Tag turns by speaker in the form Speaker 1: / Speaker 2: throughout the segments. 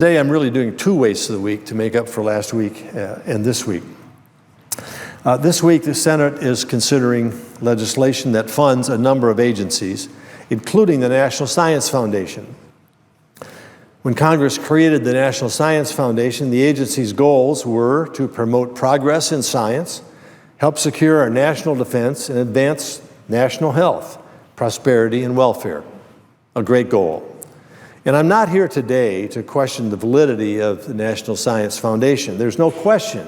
Speaker 1: Today I'm really doing 2 wastes of the week to make up for last week and this week. This week the Senate is considering legislation that funds a number of agencies, including the National Science Foundation. When Congress created the National Science Foundation, the agency's goals were to promote progress in science, help secure our national defense, and advance national health, prosperity, and welfare. A great goal. And I'm not here today to question the validity of the National Science Foundation. There's no question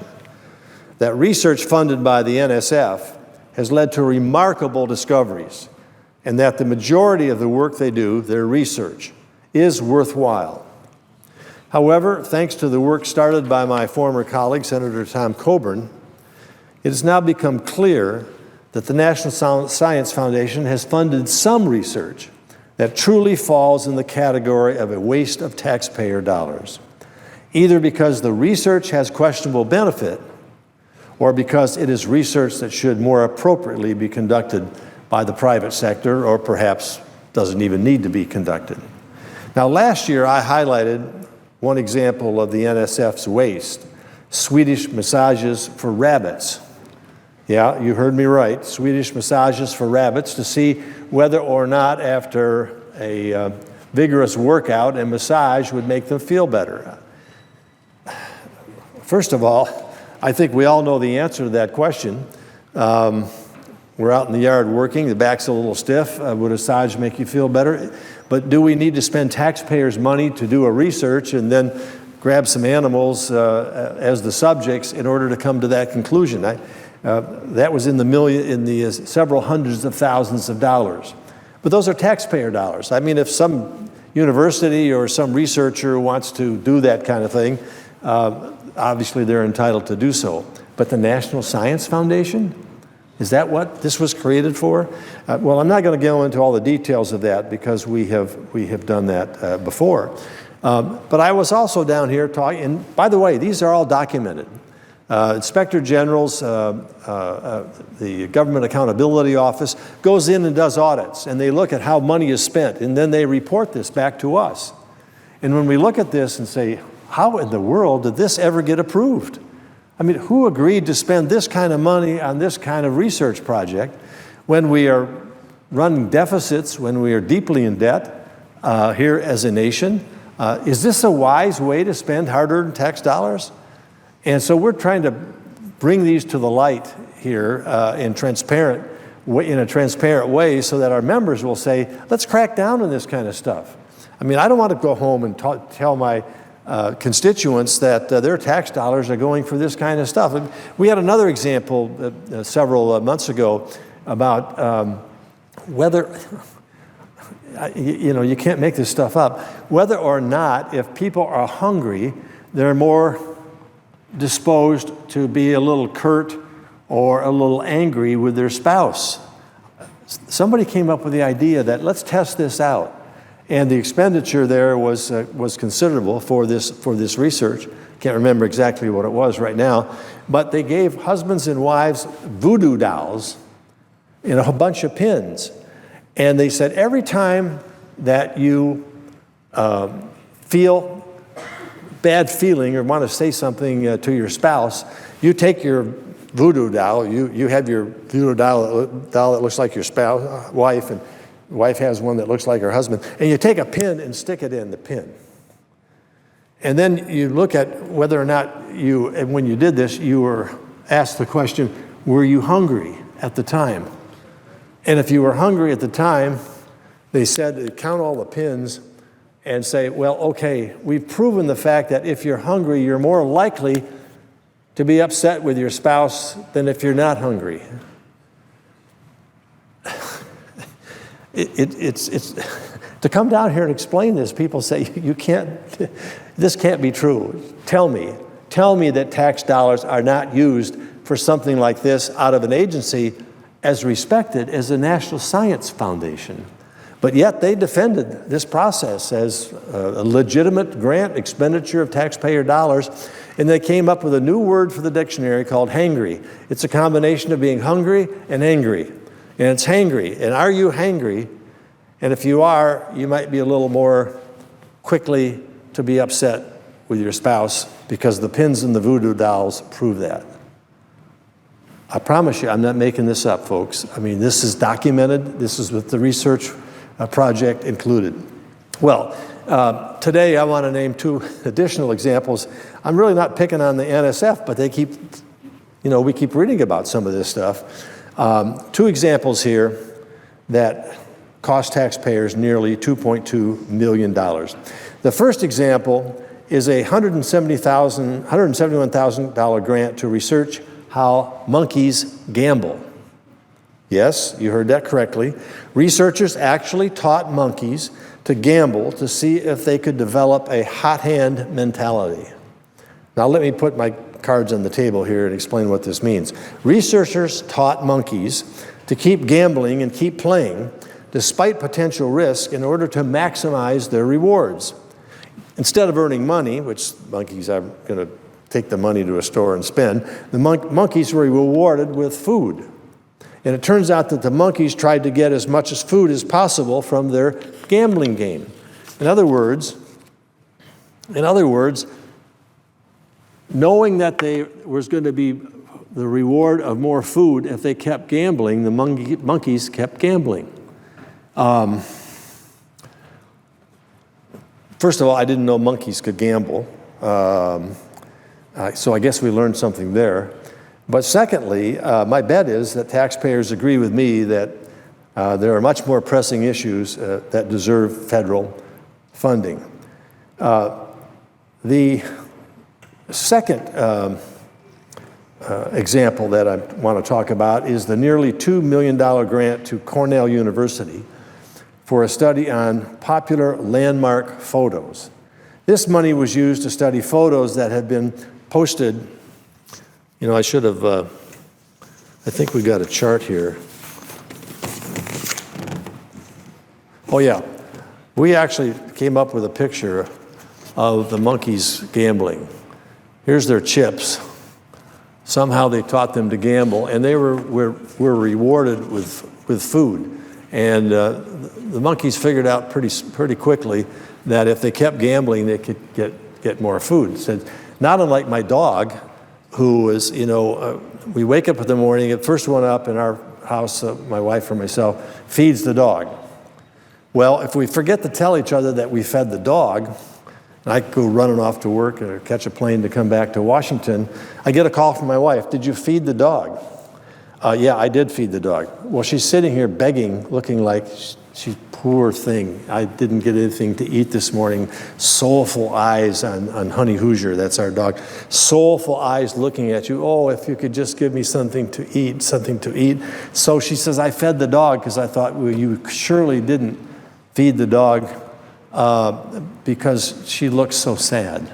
Speaker 1: that research funded by the NSF has led to remarkable discoveries, and that the majority of the work they do, their research, is worthwhile. However, thanks to the work started by my former colleague, Senator Tom Coburn, it has now become clear that the National Science Foundation has funded some research that truly falls in the category of a waste of taxpayer dollars, either because the research has questionable benefit or because it is research that should more appropriately be conducted by the private sector or perhaps doesn't even need to be conducted. Now, last year I highlighted one example of the NSF's waste: Swedish massages for rabbits. Yeah, you heard me right, Swedish massages for rabbits, to see whether or not after a vigorous workout, a massage would make them feel better. First of all, I think we all know the answer to that question. We're out in the yard working, the back's a little stiff. Would a massage make you feel better? But do we need to spend taxpayers' money to do a research and then grab some animals as the subjects in order to come to that conclusion? That was in the several hundreds of thousands of dollars. But those are taxpayer dollars. I mean, if some university or some researcher wants to do that kind of thing, obviously they're entitled to do so. But the National Science Foundation, is that what this was created for? Well, I'm not going to go into all the details of that because we have done that before. But I was also down here talking, and by the way, these are all documented. Inspector General's, the Government Accountability Office goes in and does audits, and they look at how money is spent, and then they report this back to us. And when we look at this and say, how in the world did this ever get approved? I mean, who agreed to spend this kind of money on this kind of research project when we are running deficits, when we are deeply in debt here as a nation? Is this a wise way to spend hard-earned tax dollars? And so we're trying to bring these to the light here in a transparent way so that our members will say, let's crack down on this kind of stuff. I mean, I don't want to go home and tell my constituents that their tax dollars are going for this kind of stuff. And we had another example several months ago about whether, you can't make this stuff up, whether or not if people are hungry, they're more disposed to be a little curt or a little angry with their spouse. Somebody came up with the idea that let's test this out. And the expenditure there was considerable for this research. Can't remember exactly what it was right now, but they gave husbands and wives voodoo dolls in a bunch of pins. And they said every time that you feel bad feeling or want to say something to your spouse, you take your voodoo doll, you have your voodoo doll that looks like your spouse, wife, and wife has one that looks like her husband, and you take a pin and stick it in the pin. And then you look at whether or not and when you did this, you were asked the question, were you hungry at the time? And if you were hungry at the time, they said, count all the pins and say, well, okay, we've proven the fact that if you're hungry, you're more likely to be upset with your spouse than if you're not hungry. It's to come down here and explain this, people say, this can't be true. Tell me that tax dollars are not used for something like this out of an agency as respected as the National Science Foundation. But yet they defended this process as a legitimate grant expenditure of taxpayer dollars, and they came up with a new word for the dictionary called hangry. It's a combination of being hungry and angry, and it's hangry. And are you hangry? And if you are, you might be a little more quickly to be upset with your spouse because the pins in the voodoo dolls prove that. I promise you, I'm not making this up, folks. I mean, this is documented. This is with the research project included. Well, today I want to name 2 additional examples. I'm really not picking on the NSF, but they keep, we keep reading about some of this stuff. 2 examples here that cost taxpayers nearly $2.2 million. The first example is a $171,000 grant to research how monkeys gamble. Yes, you heard that correctly. Researchers actually taught monkeys to gamble to see if they could develop a hot hand mentality. Now let me put my cards on the table here and explain what this means. Researchers taught monkeys to keep gambling and keep playing despite potential risk in order to maximize their rewards. Instead of earning money, which monkeys are going to take the money to a store and spend, the monkeys were rewarded with food. And it turns out that the monkeys tried to get as much as food as possible from their gambling game. In other words, knowing that there was going to be the reward of more food if they kept gambling, the monkeys kept gambling. First of all, I didn't know monkeys could gamble. So I guess we learned something there. But secondly, my bet is that taxpayers agree with me that there are much more pressing issues that deserve federal funding. The second example that I want to talk about is the nearly $2 million grant to Cornell University for a study on popular landmark photos. This money was used to study photos that had been posted. I should have, I think we got a chart here. Oh yeah, we actually came up with a picture of the monkeys gambling. Here's their chips. Somehow they taught them to gamble, and they were rewarded with food. And the monkeys figured out pretty quickly that if they kept gambling, they could get more food. So not unlike my dog, who is, we wake up in the morning, the first one up in our house, my wife or myself, feeds the dog. Well, if we forget to tell each other that we fed the dog, and I go running off to work or catch a plane to come back to Washington, I get a call from my wife, "Did you feed the dog?" Yeah, I did feed the dog. Well, she's sitting here begging, looking like she's poor thing. I didn't get anything to eat this morning. Soulful eyes on Honey Hoosier, that's our dog. Soulful eyes looking at you. "Oh, if you could just give me something to eat, something to eat." So she says, "I fed the dog," because I thought, well, you surely didn't feed the dog because she looks so sad.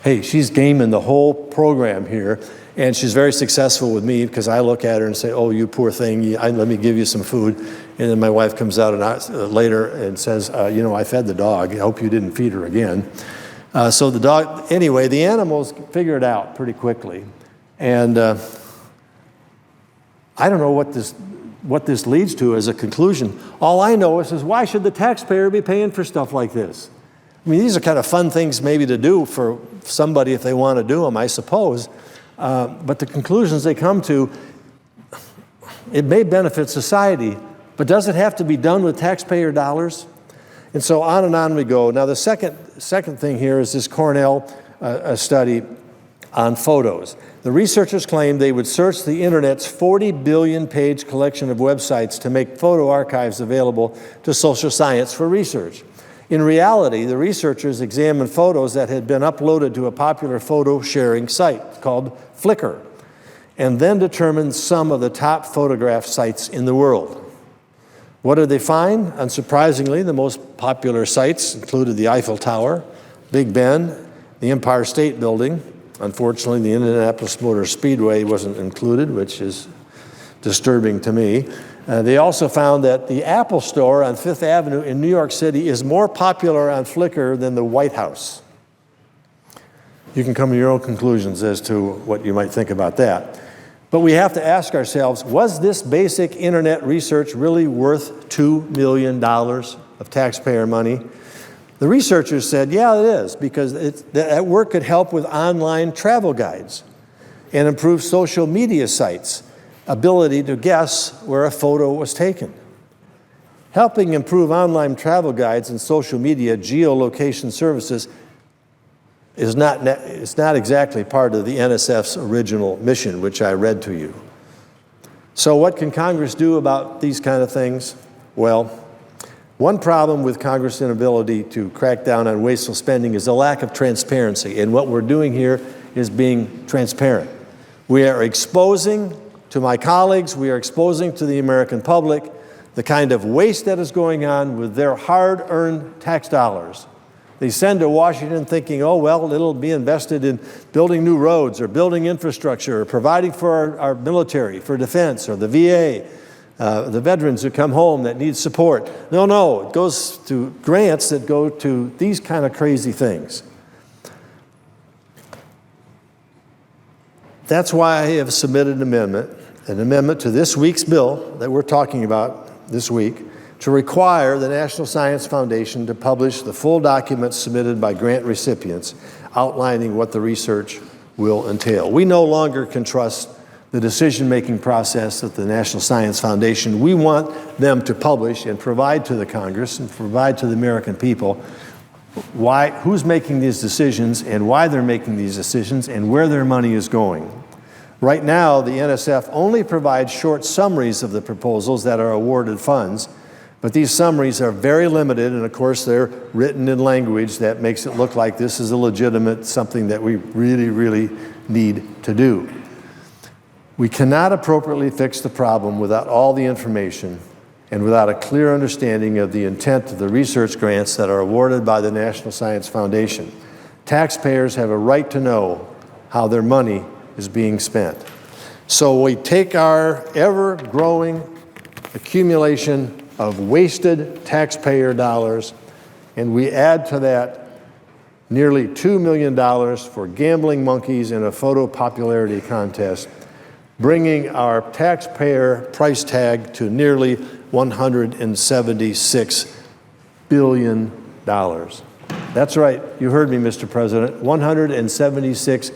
Speaker 1: Hey, she's gaming the whole program here. And she's very successful with me because I look at her and say, "Oh, you poor thing, let me give you some food." And then my wife comes out later and says, "I fed the dog. I hope you didn't feed her again." So the dog, anyway, the animals figure it out pretty quickly. And I don't know what this leads to as a conclusion. All I know is why should the taxpayer be paying for stuff like this? I mean, these are kind of fun things maybe to do for somebody if they want to do them, I suppose. But the conclusions they come to, it may benefit society, but does it have to be done with taxpayer dollars? And so on and on we go. Now the second thing here is this Cornell study on photos. The researchers claimed they would search the internet's 40 billion page collection of websites to make photo archives available to social science for research. In reality, the researchers examined photos that had been uploaded to a popular photo sharing site called Flickr, and then determined some of the top photograph sites in the world. What did they find? Unsurprisingly, the most popular sites included the Eiffel Tower, Big Ben, the Empire State Building. Unfortunately, the Indianapolis Motor Speedway wasn't included, which is disturbing to me. They also found that the Apple Store on Fifth Avenue in New York City is more popular on Flickr than the White House. You can come to your own conclusions as to what you might think about that. But we have to ask ourselves, was this basic internet research really worth $2 million of taxpayer money? The researchers said, yeah, it is, because that work could help with online travel guides and improve social media sites' ability to guess where a photo was taken. Helping improve online travel guides and social media geolocation services is not exactly part of the NSF's original mission, which I read to you. So what can Congress do about these kind of things? Well, one problem with Congress' inability to crack down on wasteful spending is a lack of transparency, and what we're doing here is being transparent. We are exposing to my colleagues, we are exposing to the American public the kind of waste that is going on with their hard-earned tax dollars. They send to Washington thinking, oh, well, it'll be invested in building new roads or building infrastructure or providing for our military, for defense, or the VA, the veterans who come home that need support. No, it goes to grants that go to these kind of crazy things. That's why I have submitted an amendment to this week's bill that we're talking about this week, to require the National Science Foundation to publish the full documents submitted by grant recipients outlining what the research will entail. We no longer can trust the decision-making process at the National Science Foundation. We want them to publish and provide to the Congress and provide to the American people who's making these decisions and why they're making these decisions and where their money is going. Right now, the NSF only provides short summaries of the proposals that are awarded funds, but these summaries are very limited, and of course they're written in language that makes it look like this is a legitimate something that we really, really need to do. We cannot appropriately fix the problem without all the information and without a clear understanding of the intent of the research grants that are awarded by the National Science Foundation. Taxpayers have a right to know how their money is being spent. So we take our ever-growing accumulation of wasted taxpayer dollars, and we add to that nearly $2 million for gambling monkeys in a photo popularity contest, bringing our taxpayer price tag to nearly $176 billion. That's right, you heard me, Mr. President, $176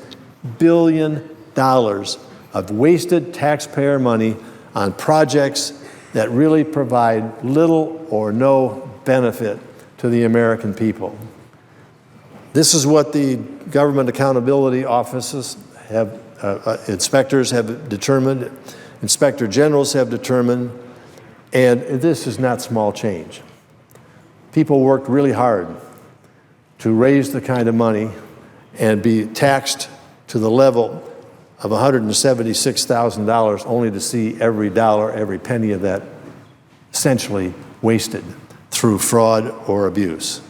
Speaker 1: billion of wasted taxpayer money on projects that really provide little or no benefit to the American people. This is what the government accountability offices have, inspectors have determined, inspector generals have determined, and this is not small change. People worked really hard to raise the kind of money and be taxed to the level of $176,000 only to see every dollar, every penny of that essentially wasted through fraud or abuse.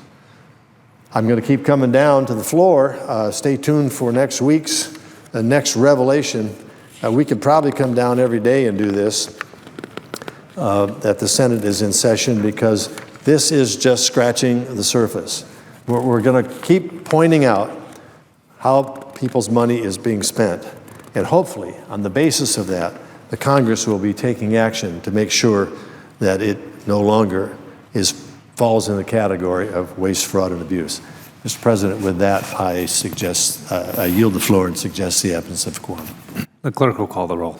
Speaker 1: I'm going to keep coming down to the floor. Stay tuned for next week's next revelation. We could probably come down every day and do this that the Senate is in session, because this is just scratching the surface. We're going to keep pointing out how people's money is being spent. And hopefully, on the basis of that, the Congress will be taking action to make sure that it no longer falls in the category of waste, fraud, and abuse. Mr. President, with that, I yield the floor and suggest the absence of quorum.
Speaker 2: The clerk will call the roll.